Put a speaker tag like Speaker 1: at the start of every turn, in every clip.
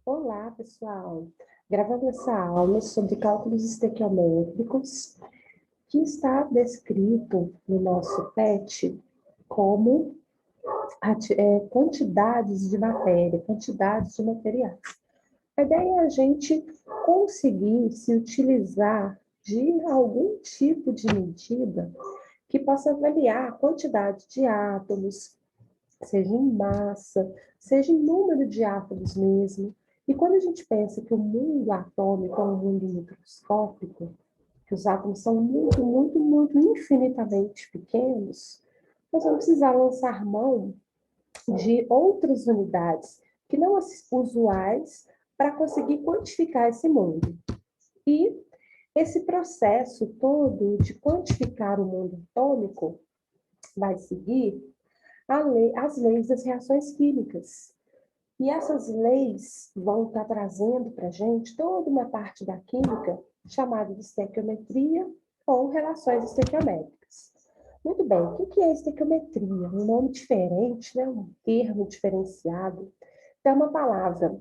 Speaker 1: Olá, pessoal! Gravando essa aula sobre cálculos estequiométricos, que está descrito no nosso PET como quantidades de matéria, quantidades de materiais. A ideia é a gente conseguir se utilizar de algum tipo de medida que possa avaliar a quantidade de átomos, seja em massa, seja em número de átomos mesmo. E quando a gente pensa que o mundo atômico é um mundo microscópico, que os átomos são muito, muito, muito infinitamente pequenos, nós vamos precisar lançar mão de outras unidades que não as usuais para conseguir quantificar esse mundo. E esse processo todo de quantificar o mundo atômico vai seguir as leis das reações químicas. E essas leis vão estar trazendo para a gente toda uma parte da química chamada de estequiometria ou relações estequiométricas. Muito bem, o que é estequiometria? Um nome diferente, né? Um termo diferenciado. Então, é uma palavra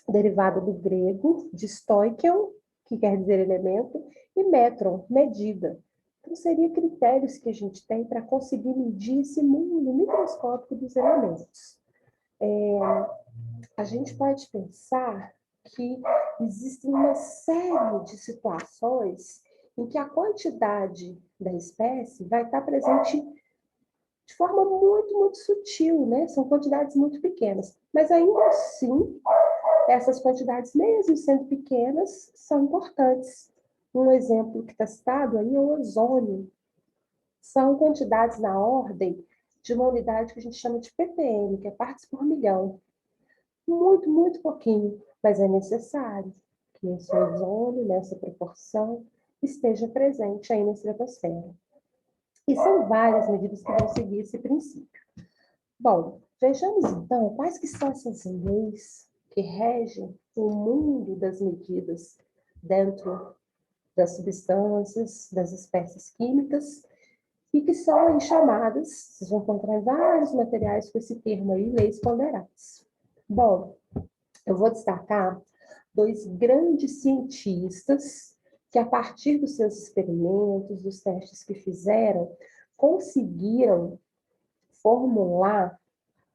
Speaker 1: derivada do grego, de stoichon, que quer dizer elemento, e metron, medida. Então, seriam critérios que a gente tem para conseguir medir esse mundo microscópico dos elementos. A gente pode pensar que existe uma série de situações em que a quantidade da espécie vai estar presente de forma muito, muito sutil, né? São quantidades muito pequenas, mas ainda assim, essas quantidades, mesmo sendo pequenas, são importantes. Um exemplo que está citado aí é o ozônio. São quantidades na ordem de uma unidade que a gente chama de ppm, que é partes por milhão. Muito, muito pouquinho, mas é necessário que esse ozônio, nessa proporção, esteja presente aí na estratosfera. E são várias medidas que vão seguir esse princípio. Bom, vejamos então quais que são essas leis que regem o mundo das medidas dentro das substâncias, das espécies químicas, e que são aí chamadas, vocês vão encontrar em vários materiais com esse termo aí, leis ponderais. Bom, eu vou destacar dois grandes cientistas que, a partir dos seus experimentos, dos testes que fizeram, conseguiram formular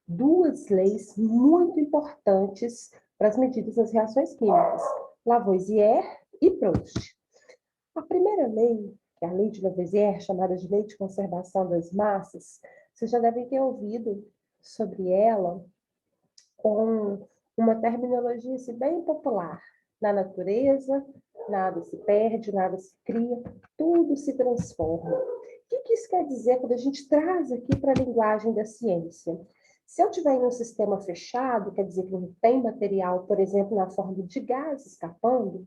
Speaker 1: duas leis muito importantes para as medidas das reações químicas, Lavoisier e Proust. A primeira lei, que é a lei de Lavoisier, chamada de lei de conservação das massas, vocês já devem ter ouvido sobre ela com uma terminologia assim, bem popular. Na natureza, nada se perde, nada se cria, tudo se transforma. O que isso quer dizer quando a gente traz aqui para a linguagem da ciência? Se eu tiver em um sistema fechado, quer dizer que não tem material, por exemplo, na forma de gás escapando,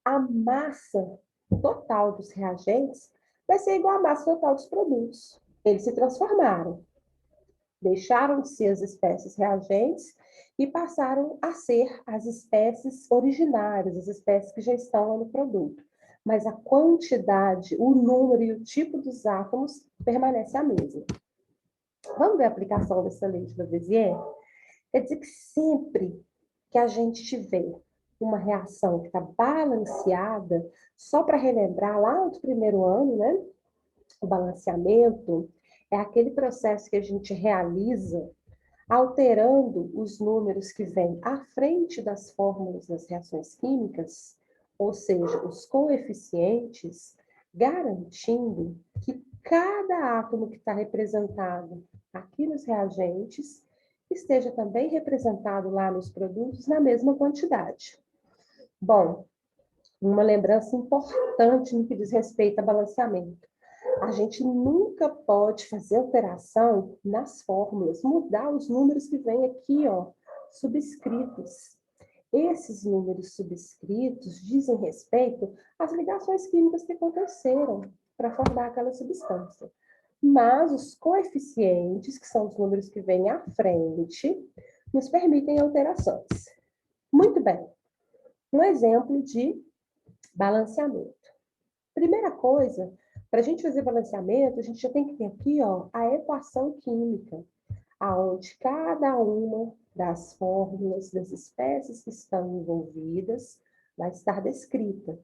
Speaker 1: a massa total dos reagentes vai ser igual à massa total dos produtos. Eles se transformaram, deixaram de ser as espécies reagentes e passaram a ser as espécies originárias, as espécies que já estão lá no produto. Mas a quantidade, o número e o tipo dos átomos permanece a mesma. Vamos ver a aplicação dessa lei de Lavoisier? Quer dizer que sempre que a gente tiver uma reação que está balanceada, só para relembrar lá do primeiro ano, né? O balanceamento é aquele processo que a gente realiza alterando os números que vêm à frente das fórmulas das reações químicas, ou seja, os coeficientes, garantindo que cada átomo que está representado aqui nos reagentes esteja também representado lá nos produtos na mesma quantidade. Bom, uma lembrança importante no que diz respeito a balanceamento. A gente nunca pode fazer alteração nas fórmulas, mudar os números que vêm aqui, ó, subscritos. Esses números subscritos dizem respeito às ligações químicas que aconteceram para formar aquela substância. Mas os coeficientes, que são os números que vêm à frente, nos permitem alterações. Muito bem. Um exemplo de balanceamento. Primeira coisa, para a gente fazer balanceamento, a gente já tem que ter aqui, ó, a equação química, aonde cada uma das fórmulas das espécies que estão envolvidas vai estar descrita.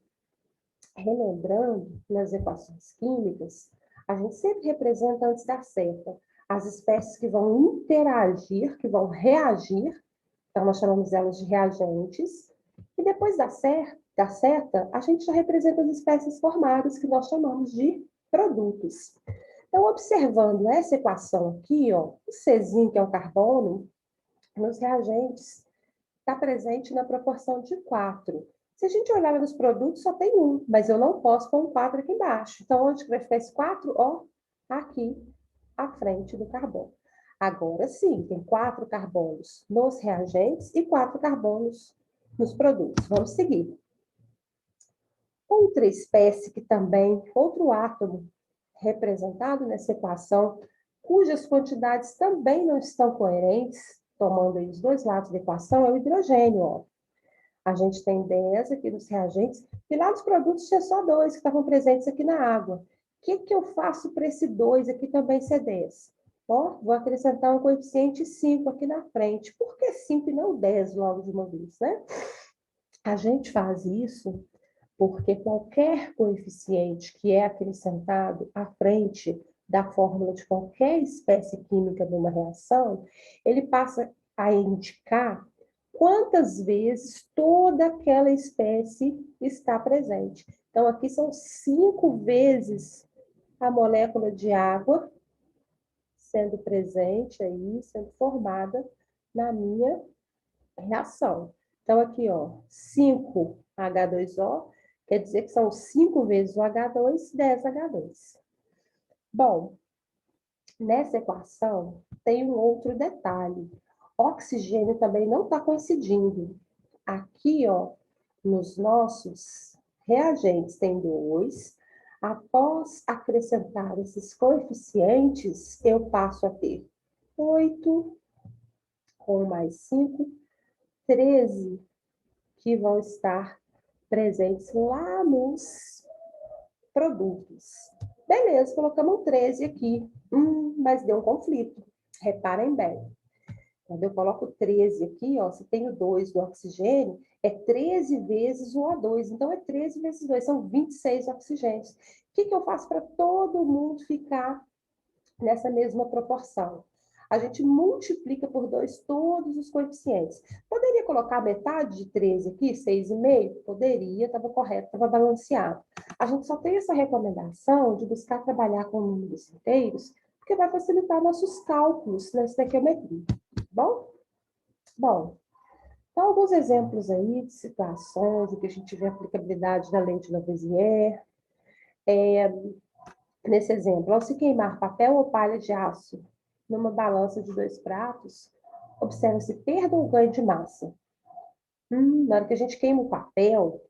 Speaker 1: Relembrando, nas equações químicas, a gente sempre representa antes da seta as espécies que vão interagir, que vão reagir, então nós chamamos elas de reagentes, e depois da seta, a gente já representa as espécies formadas, que nós chamamos de produtos. Então, observando essa equação aqui, ó, o Czinho, que é o carbono, nos reagentes, está presente na proporção de 4. Se a gente olhar nos produtos, só tem um, mas eu não posso pôr um 4 aqui embaixo. Então, onde que vai ficar esse 4? Ó, aqui, à frente do carbono. Agora sim, tem 4 carbonos nos reagentes e 4 carbonos nos produtos. Vamos seguir. Outra espécie que também, outro átomo representado nessa equação, cujas quantidades também não estão coerentes, tomando aí os dois lados da equação, é o hidrogênio. Ó. A gente tem 10 aqui nos reagentes, e lá nos produtos tinha só 2 que estavam presentes aqui na água. O que eu faço para esse 2 aqui também ser 10? Ó, vou acrescentar um coeficiente 5 aqui na frente. Por que 5 e não 10 logo de uma vez, né? A gente faz isso porque qualquer coeficiente que é acrescentado à frente da fórmula de qualquer espécie química de uma reação, ele passa a indicar quantas vezes toda aquela espécie está presente. Então, aqui são 5 vezes a molécula de água sendo presente aí, sendo formada na minha reação. Então, aqui, ó, 5H2O, quer dizer que são 5 vezes o H2, 10H2. Bom, nessa equação tem um outro detalhe. Oxigênio também não está coincidindo. Aqui, ó, nos nossos reagentes tem 2. Após acrescentar esses coeficientes, eu passo a ter 8 com mais 5, 13 que vão estar presentes lá nos produtos. Beleza, colocamos um 13 aqui. Mas deu um conflito. Reparem bem. Quando eu coloco 13 aqui, ó, se tenho 2 do oxigênio, é 13 vezes o O2. Então, é 13 vezes 2, são 26 oxigênios. O que eu faço para todo mundo ficar nessa mesma proporção? A gente multiplica por 2 todos os coeficientes. Poderia colocar metade de 13 aqui, 6,5? Poderia, estava correto, estava balanceado. A gente só tem essa recomendação de buscar trabalhar com números inteiros, porque vai facilitar nossos cálculos nessa estequiometria. Bom? Bom, então alguns exemplos aí de situações em que a gente vê a aplicabilidade da lei de Lavoisier. Nesse exemplo, ao se queimar papel ou palha de aço numa balança de 2 pratos, observa-se perda ou ganho de massa. Na hora que a gente queima o papel,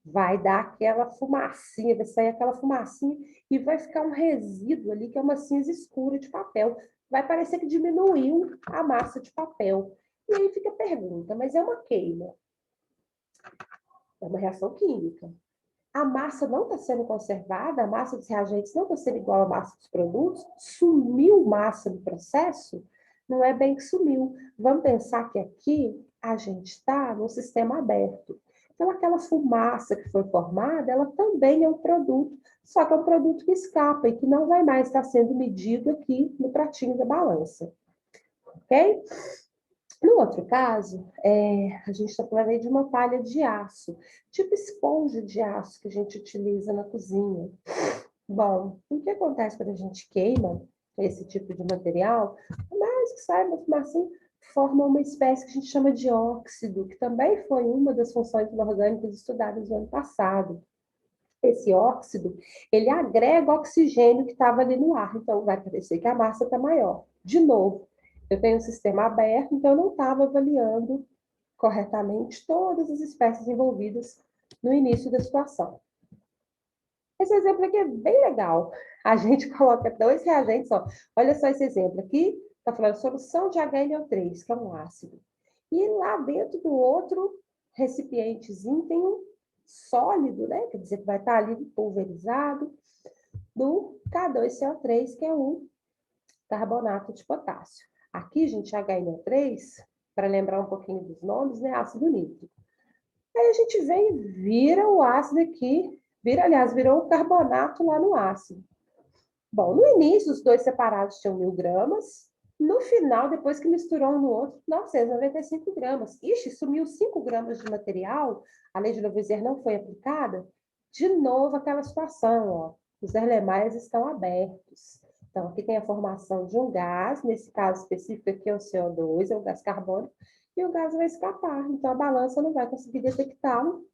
Speaker 1: vai dar aquela fumacinha, vai sair aquela fumacinha e vai ficar um resíduo ali, que é uma cinza escura de papel. Vai parecer que diminuiu a massa de papel. E aí fica a pergunta, mas é uma queima? É uma reação química. A massa não está sendo conservada, a massa dos reagentes não está sendo igual à massa dos produtos, sumiu massa no processo? Não é bem que sumiu. Vamos pensar que aqui a gente está num sistema aberto. Então, aquela fumaça que foi formada, ela também é um produto, só que é um produto que escapa e que não vai mais estar sendo medido aqui no pratinho da balança. Ok? No outro caso, a gente está falando aí de uma palha de aço, tipo esponja de aço que a gente utiliza na cozinha. Bom, o que acontece quando a gente queima esse tipo de material? Por mais que saia uma fumacinha, forma uma espécie que a gente chama de óxido, que também foi uma das funções inorgânicas estudadas no ano passado. Esse óxido, ele agrega oxigênio que estava ali no ar, então vai parecer que a massa está maior. De novo, eu tenho um sistema aberto, então eu não estava avaliando corretamente todas as espécies envolvidas no início da situação. Esse exemplo aqui é bem legal. A gente coloca 2 reagentes, ó. Olha só esse exemplo aqui, está falando solução de HNO3, que é um ácido. E lá dentro do outro recipientezinho tem um sólido, né? Quer dizer, que vai estar ali pulverizado, do K2CO3, que é um carbonato de potássio. Aqui, gente, HNO3 para lembrar um pouquinho dos nomes, né? Ácido nítrico. Aí a gente vem e vira o ácido aqui, virou o carbonato lá no ácido. Bom, no início, os dois separados tinham 1.000 gramas. No final, depois que misturou um no outro, 995 gramas. Ixi, sumiu 5 gramas de material, a lei de Lavoisier não foi aplicada. De novo, aquela situação, ó. Os erlemais estão abertos. Então, aqui tem a formação de um gás, nesse caso específico aqui é o CO2, é o gás carbônico, e o gás vai escapar. Então, a balança não vai conseguir detectá-lo,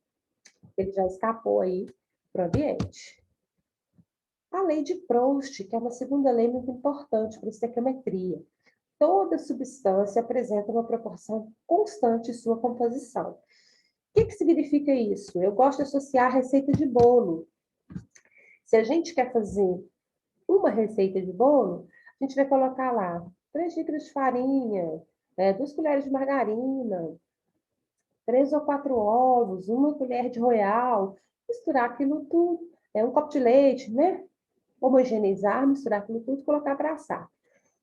Speaker 1: ele já escapou aí para o ambiente. A lei de Proust, que é uma segunda lei muito importante para a estequiometria. Toda substância apresenta uma proporção constante em sua composição. O que significa isso? Eu gosto de associar a receita de bolo. Se a gente quer fazer uma receita de bolo, a gente vai colocar lá 3 xícaras de farinha, 2 colheres de margarina, 3 ou 4 ovos, 1 colher de royal, misturar aquilo tudo, um copo de leite, né? Homogeneizar, misturar aquilo tudo e colocar para assar.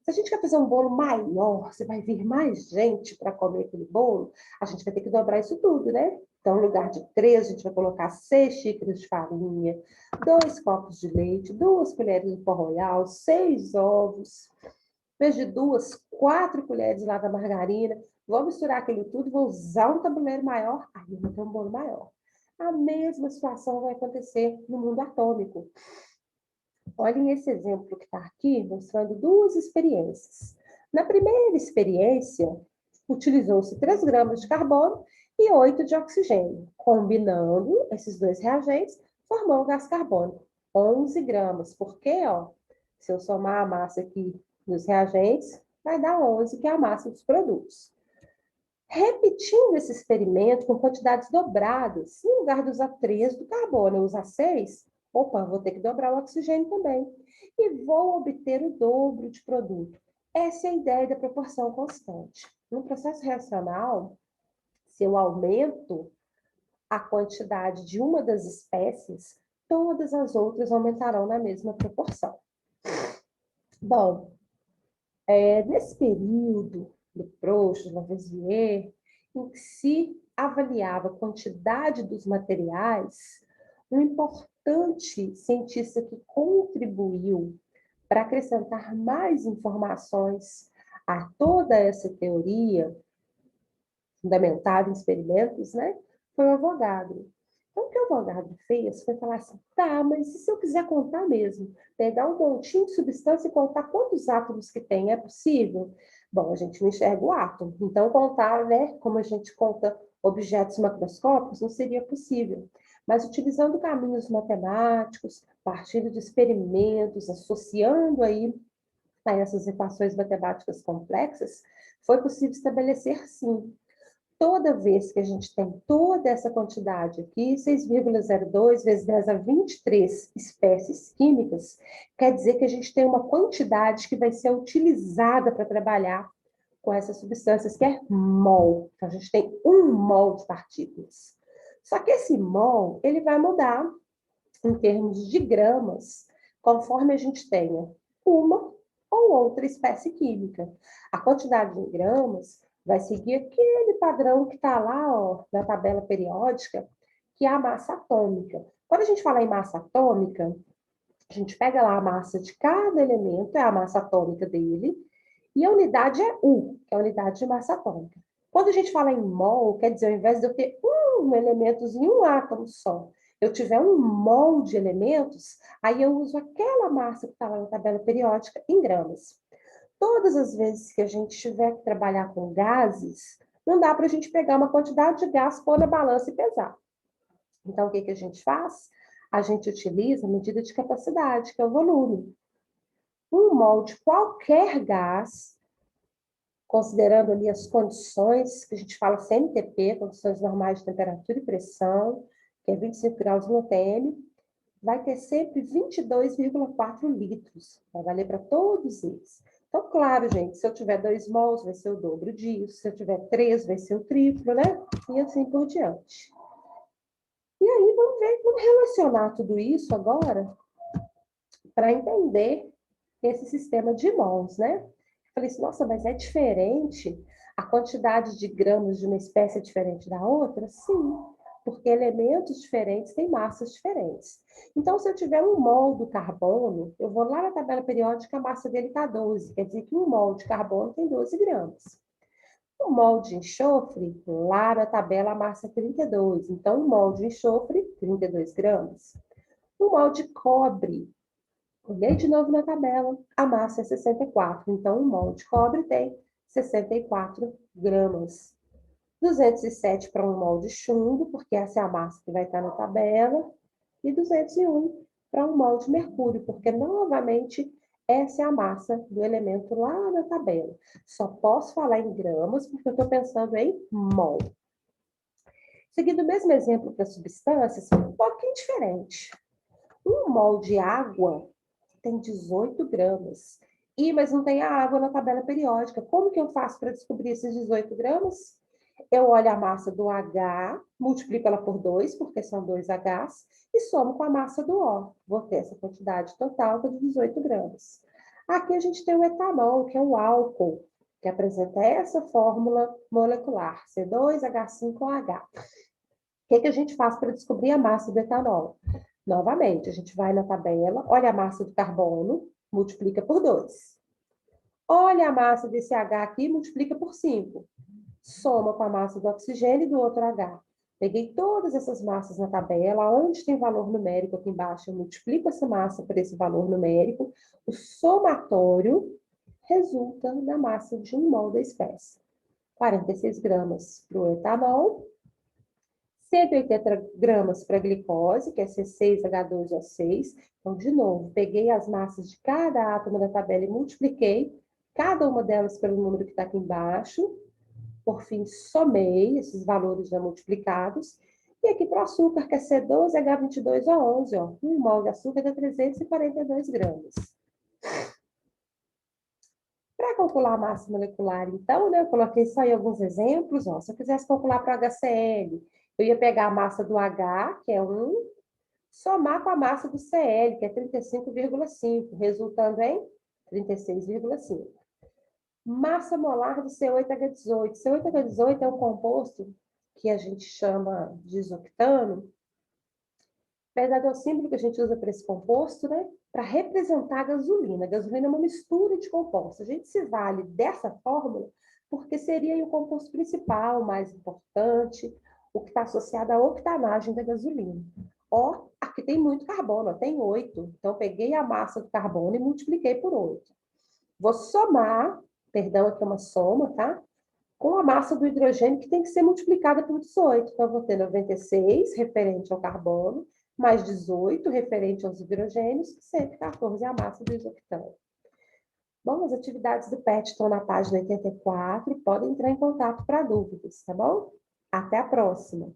Speaker 1: Se a gente quer fazer um bolo maior, se vai vir mais gente para comer aquele bolo, a gente vai ter que dobrar isso tudo, né? Então, no lugar de 3, a gente vai colocar 6 xícaras de farinha, 2 copos de leite, 2 colheres de pó royal, 6 ovos, em vez de 2, 4 colheres lá da margarina. Vou misturar aquilo tudo, vou usar um tabuleiro maior, aí eu vou ter um bolo maior. A mesma situação vai acontecer no mundo atômico. Olhem esse exemplo que está aqui, mostrando 2 experiências. Na primeira experiência, utilizou-se 3 gramas de carbono e 8 de oxigênio. Combinando esses 2 reagentes, formou o gás carbônico, 11 gramas. Porque, ó, se eu somar a massa aqui dos reagentes, vai dar 11, que é a massa dos produtos. Repetindo esse experimento com quantidades dobradas, em lugar de usar 3 do carbono, eu usar 6, opa, vou ter que dobrar o oxigênio também. E vou obter o dobro de produto. Essa é a ideia da proporção constante. No processo reacional, se eu aumento a quantidade de uma das espécies, todas as outras aumentarão na mesma proporção. Bom, nesse período de Proust, de Lavoisier, em que se avaliava a quantidade dos materiais, um importante cientista que contribuiu para acrescentar mais informações a toda essa teoria, fundamentada em experimentos, né, foi o Avogadro. Então, o que o Avogadro fez foi falar assim, tá, mas e se eu quiser contar mesmo? Pegar um montinho de substância e contar quantos átomos que tem, é possível? Bom, a gente não enxerga o átomo, então contar, né, como a gente conta objetos macroscópicos, não seria possível. Mas utilizando caminhos matemáticos, partindo de experimentos, associando aí a essas equações matemáticas complexas, foi possível estabelecer, sim, toda vez que a gente tem toda essa quantidade aqui, 6,02 vezes 10 a 23 espécies químicas, quer dizer que a gente tem uma quantidade que vai ser utilizada para trabalhar com essas substâncias, que é mol. Então, a gente tem 1 mol de partículas. Só que esse mol, ele vai mudar em termos de gramas, conforme a gente tenha uma ou outra espécie química. A quantidade em gramas vai seguir aquele padrão que está lá, ó, na tabela periódica, que é a massa atômica. Quando a gente fala em massa atômica, a gente pega lá a massa de cada elemento, é a massa atômica dele, e a unidade é U, que é a unidade de massa atômica. Quando a gente fala em mol, quer dizer, ao invés de eu ter um elementozinho, um átomo só, eu tiver 1 mol de elementos, aí eu uso aquela massa que está lá na tabela periódica em gramas. Todas as vezes que a gente tiver que trabalhar com gases, não dá para a gente pegar uma quantidade de gás, pôr na balança e pesar. Então, o que a gente faz? A gente utiliza a medida de capacidade, que é o volume. 1 mol de qualquer gás, considerando ali as condições, que a gente fala CMTP, condições normais de temperatura e pressão, que é 25 graus no ATM, vai ter sempre 22,4 litros. Vai valer para todos eles. Então, claro, gente, se eu tiver 2 mols, vai ser o dobro disso. Se eu tiver 3, vai ser o triplo, né? E assim por diante. E aí, vamos relacionar tudo isso agora para entender esse sistema de mols, né? Eu falei assim, nossa, mas é diferente. A quantidade de gramas de uma espécie é diferente da outra? Sim, porque elementos diferentes têm massas diferentes. Então, se eu tiver um mol do carbono, eu vou lá na tabela periódica, a massa dele está 12, quer dizer que um mol de carbono tem 12 gramas. O mol de enxofre, lá na tabela, a massa é 32, então um mol de enxofre, 32 gramas. O mol de cobre, olhei de novo na tabela, a massa é 64, então um mol de cobre tem 64 gramas. 207 para um mol de chumbo, porque essa é a massa que vai estar na tabela, e 201 para um mol de mercúrio, porque novamente essa é a massa do elemento lá na tabela. Só posso falar em gramas porque eu estou pensando em mol. Seguindo o mesmo exemplo para substâncias, um pouquinho diferente. Um mol de água tem 18 gramas. Mas não tem a água na tabela periódica. Como que eu faço para descobrir esses 18 gramas? Eu olho a massa do H, multiplico ela por 2, porque são 2 Hs, e somo com a massa do O. Vou ter essa quantidade total de 18 gramas. Aqui a gente tem o etanol, que é o álcool, que apresenta essa fórmula molecular, C2H5OH. O que a gente faz para descobrir a massa do etanol? Novamente, a gente vai na tabela, olha a massa do carbono, multiplica por 2. Olha a massa desse H aqui, multiplica por 5. Soma com a massa do oxigênio e do outro H. Peguei todas essas massas na tabela, onde tem valor numérico aqui embaixo, eu multiplico essa massa por esse valor numérico, o somatório resulta na massa de um mol da espécie. 46 gramas para o etanol, 180 gramas para a glicose, que é C6H12O6. Então, de novo, peguei as massas de cada átomo da tabela e multipliquei cada uma delas pelo número que está aqui embaixo. Por fim, somei esses valores já multiplicados. E aqui para o açúcar, que é C12H22O11, ó, um mol de açúcar dá 342 gramas. Para calcular a massa molecular, então, né, eu coloquei só aí alguns exemplos. Ó, se eu quisesse calcular para o HCl, eu ia pegar a massa do H, que é 1, somar com a massa do Cl, que é 35,5, resultando em 36,5. Massa molar do C8H18. C8H18 é um composto que a gente chama de isoctano. Na verdade, é o símbolo que a gente usa para esse composto, né? Para representar a gasolina. A gasolina é uma mistura de compostos. A gente se vale dessa fórmula porque seria o composto principal, o mais importante, o que está associado à octanagem da gasolina. Ó, aqui tem muito carbono, ó, tem 8. Então, eu peguei a massa do carbono e multipliquei por 8. Vou somar, perdão, aqui é uma soma, tá? Com a massa do hidrogênio, que tem que ser multiplicada por 18. Então, eu vou ter 96, referente ao carbono, mais 18, referente aos hidrogênios, que 114 é a massa do isoctano. Bom, as atividades do PET estão na página 84, podem entrar em contato para dúvidas, tá bom? Até a próxima!